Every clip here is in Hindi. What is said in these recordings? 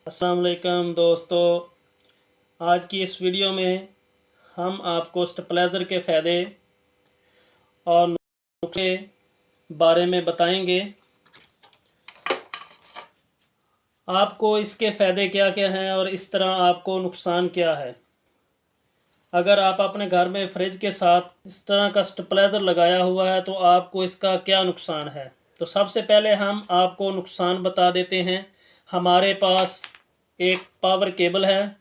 अस्सलाम वालेकुम दोस्तों, आज की इस वीडियो में हम आपको स्टेबलाइज़र के फ़ायदे और नुस्खे बारे में बताएंगे। आपको इसके फ़ायदे क्या क्या हैं और इस तरह आपको नुकसान क्या है। अगर आप अपने घर में फ्रिज के साथ इस तरह का स्टेबलाइज़र लगाया हुआ है तो आपको इसका क्या नुकसान है। तो सबसे पहले हम आपको नुकसान बता देते हैं। हमारे पास एक पावर केबल है,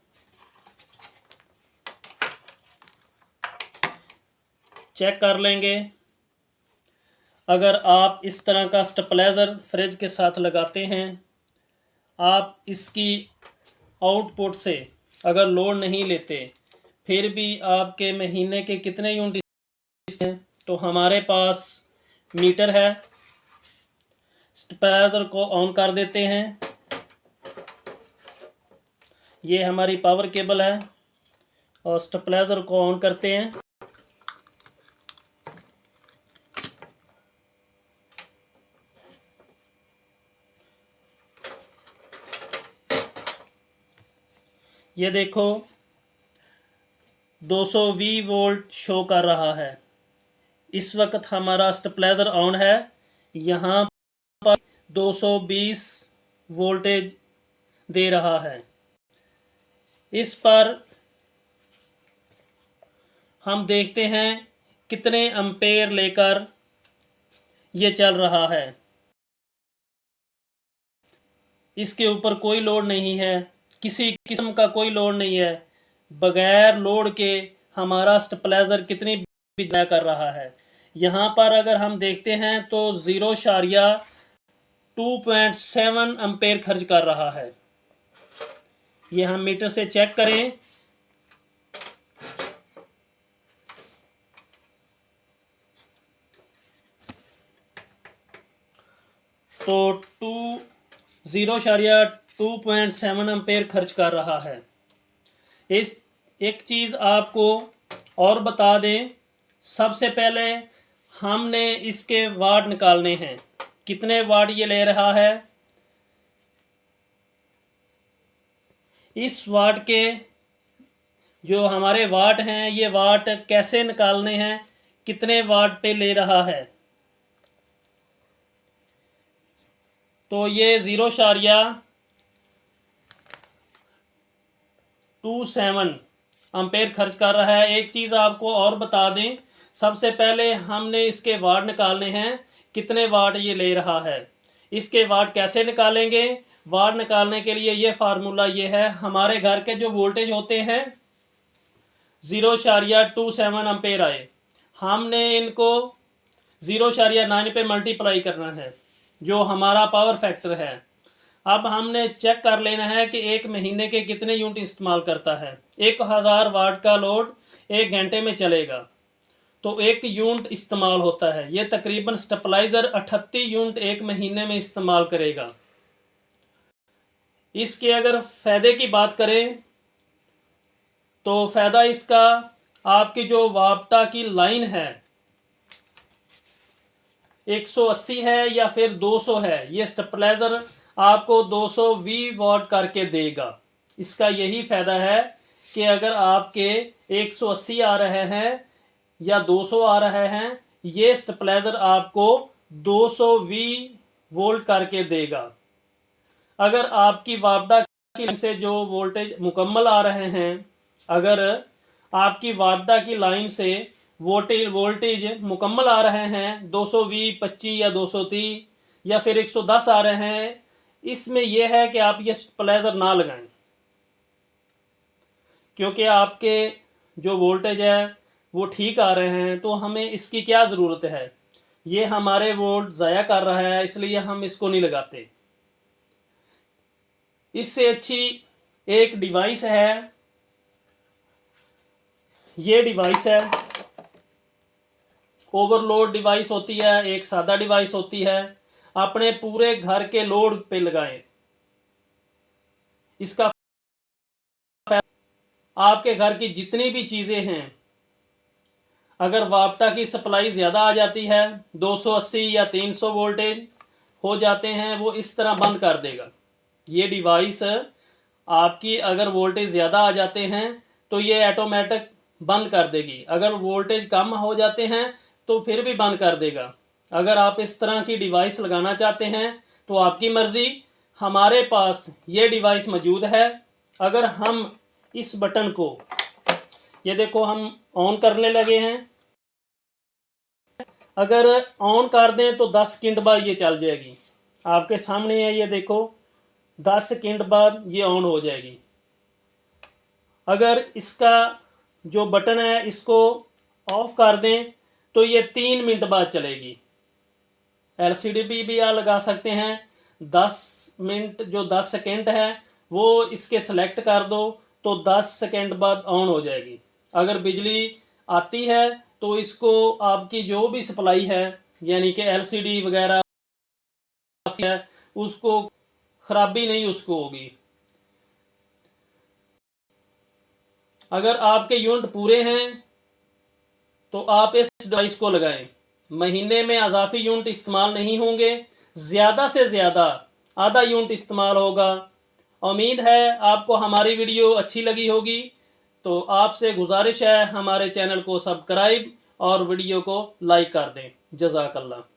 चेक कर लेंगे। अगर आप इस तरह का स्टेबलाइज़र फ्रिज के साथ लगाते हैं, आप इसकी आउटपुट से अगर लोड नहीं लेते, फिर भी आपके महीने के कितने यूनिट हैं, तो हमारे पास मीटर है। स्टेबलाइज़र को ऑन कर देते हैं। ये हमारी पावर केबल है और स्टेबलाइज़र को ऑन करते हैं। ये देखो 220 वोल्ट शो कर रहा है। इस वक्त हमारा स्टेबलाइज़र ऑन है। यहाँ पर 220 वोल्टेज दे रहा है। इस पर हम देखते हैं कितने एम्पेयर लेकर ये चल रहा है। इसके ऊपर कोई लोड नहीं है, किसी किस्म का कोई लोड नहीं है। बगैर लोड के हमारा स्टेबलाइज़र कितनी बिजली कर रहा है। यहाँ पर अगर हम देखते हैं तो 0.2.7 एम्पेयर खर्च कर रहा है। ये हम मीटर से चेक करें तो 0.2.7 एम्पेयर खर्च कर रहा है। इस एक चीज़ आपको और बता दें, सबसे पहले हमने इसके वाट निकालने हैं। कितने वाट ये ले रहा है। इस वाट के जो हमारे वाट हैं, ये वाट कैसे निकालने हैं, कितने वाट पे ले रहा है। तो ये 0.27 एम्पेयर खर्च कर रहा है। एक चीज़ आपको और बता दें, सबसे पहले हमने इसके वाट निकालने हैं, कितने वाट ये ले रहा है। इसके वाट कैसे निकालेंगे। वाट निकालने के लिए ये फार्मूला ये है। हमारे घर के जो वोल्टेज होते हैं 0.27 एम्पेयर आए, हमने इनको 0.9 पे मल्टीप्लाई करना है, जो हमारा पावर फैक्टर है। अब हमने चेक कर लेना है कि एक महीने के कितने यूनिट इस्तेमाल करता है। 1000 वाट का लोड 1 घंटे में चलेगा तो 1 यूनिट इस्तेमाल होता है। ये तकरीबन स्टेबलाइज़र 38 यूनिट 1 महीने में इस्तेमाल करेगा। इसके अगर फ़ायदे की बात करें तो फ़ायदा इसका, आपकी जो वापटा की लाइन है 180 है या फिर 200 है, ये स्टेबलाइज़र आपको 220 वाट करके देगा। इसका यही फ़ायदा है कि अगर आपके 180 आ रहे हैं या 200 आ रहे हैं, ये स्टेबलाइज़र आपको 220 वोल्ट करके देगा। अगर आपकी वापडा की लाइन से जो वोल्टेज मुकम्मल आ रहे हैं, अगर आपकी वापडा की लाइन से वोल्टेज मुकम्मल आ रहे हैं 220, 25 या 230 या फिर 110 आ रहे हैं, इसमें यह है कि आप ये स्टेबलाइज़र ना लगाएं, क्योंकि आपके जो वोल्टेज है वो ठीक आ रहे हैं। तो हमें इसकी क्या ज़रूरत है, ये हमारे वोल्ट ज़ाया कर रहा है, इसलिए हम इसको नहीं लगाते। इससे अच्छी एक डिवाइस है, ये डिवाइस है। ओवरलोड डिवाइस होती है, एक सादा डिवाइस होती है। अपने पूरे घर के लोड पे लगाएं। इसका आपके घर की जितनी भी चीज़ें हैं, अगर वापटा की सप्लाई ज़्यादा आ जाती है, 280 या 300 वोल्टेज हो जाते हैं, वो इस तरह बंद कर देगा। ये डिवाइस आपकी अगर वोल्टेज ज़्यादा आ जाते हैं तो ये ऑटोमेटिक बंद कर देगी, अगर वोल्टेज कम हो जाते हैं तो फिर भी बंद कर देगा। अगर आप इस तरह की डिवाइस लगाना चाहते हैं तो आपकी मर्ज़ी, हमारे पास ये डिवाइस मौजूद है। अगर हम इस बटन को, ये देखो हम ऑन करने लगे हैं, अगर ऑन कर दें तो 10 सेकंड बाद ये चल जाएगी। आपके सामने है, ये देखो 10 सेकंड बाद ये ऑन हो जाएगी। अगर इसका जो बटन है इसको ऑफ कर दें तो ये 3 मिनट बाद चलेगी। एलसीडी भी आप लगा सकते हैं। 10 मिनट जो 10 सेकंड है वो इसके सेलेक्ट कर दो तो 10 सेकंड बाद ऑन हो जाएगी। अगर बिजली आती है तो इसको आपकी जो भी सप्लाई है यानी कि एलसीडी वगैरह है उसको खराबी नहीं उसको होगी। अगर आपके यूनिट पूरे हैं तो आप इस डिवाइस को लगाएं। महीने में अजाफी यूनिट इस्तेमाल नहीं होंगे, ज़्यादा से ज़्यादा आधा यूनिट इस्तेमाल होगा। उम्मीद है आपको हमारी वीडियो अच्छी लगी होगी। तो आपसे गुजारिश है हमारे चैनल को सब्सक्राइब और वीडियो को लाइक कर दें। जज़ाकल्लाह।